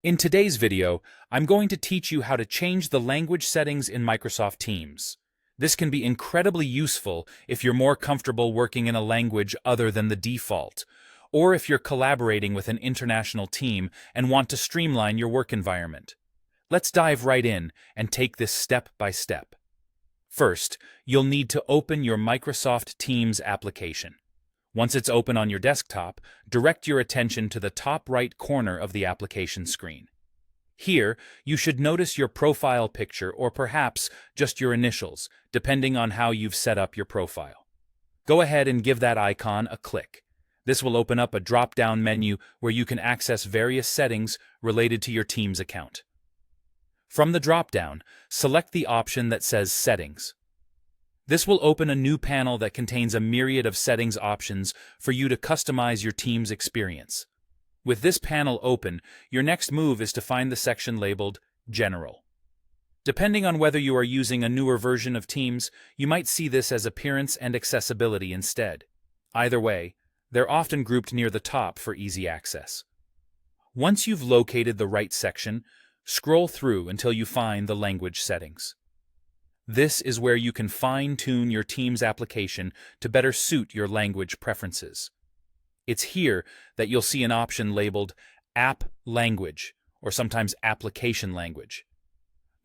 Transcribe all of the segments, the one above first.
In today's video, I'm going to teach you how to change the language settings in Microsoft Teams. This can be incredibly useful if you're more comfortable working in a language other than the default, or if you're collaborating with an international team and want to streamline your work environment. Let's dive right in and take this step by step. First, you'll need to open your Microsoft Teams application. Once it's open on your desktop, direct your attention to the top right corner of the application screen. Here, you should notice your profile picture or perhaps just your initials, depending on how you've set up your profile. Go ahead and give that icon a click. This will open up a drop-down menu where you can access various settings related to your Teams account. From the drop-down, select the option that says Settings. This will open a new panel that contains a myriad of settings options for you to customize your Teams experience. With this panel open, your next move is to find the section labeled General. Depending on whether you are using a newer version of Teams, you might see this as Appearance and Accessibility instead. Either way, they're often grouped near the top for easy access. Once you've located the right section, scroll through until you find the language settings. This is where you can fine-tune your Teams application to better suit your language preferences. It's here that you'll see an option labeled App Language, or sometimes Application Language.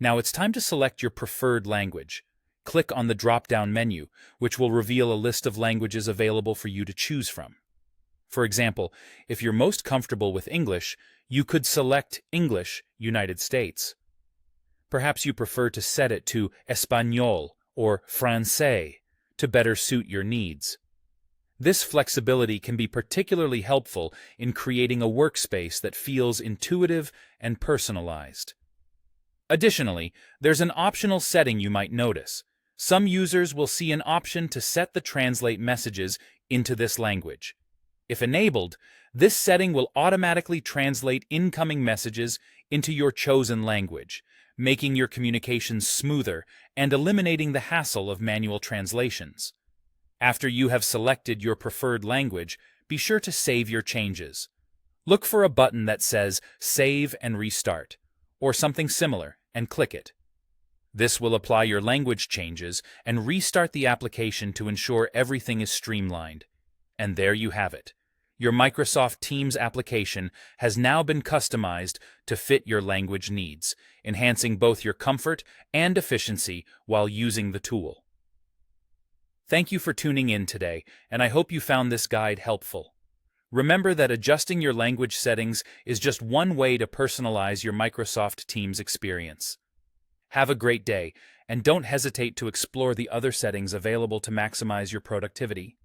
Now it's time to select your preferred language. Click on the drop-down menu, which will reveal a list of languages available for you to choose from. For example, if you're most comfortable with English, you could select English, United States. Perhaps you prefer to set it to Español or Francais to better suit your needs. This flexibility can be particularly helpful in creating a workspace that feels intuitive and personalized. Additionally, there's an optional setting you might notice. Some users will see an option to set the translate messages into this language. If enabled, this setting will automatically translate incoming messages into your chosen language, making your communications smoother and eliminating the hassle of manual translations. After you have selected your preferred language, be sure to save your changes. Look for a button that says Save and Restart, or something similar, and click it. This will apply your language changes and restart the application to ensure everything is streamlined. And there you have it. Your Microsoft Teams application has now been customized to fit your language needs, enhancing both your comfort and efficiency while using the tool. Thank you for tuning in today, and I hope you found this guide helpful. Remember that adjusting your language settings is just one way to personalize your Microsoft Teams experience. Have a great day, and don't hesitate to explore the other settings available to maximize your productivity.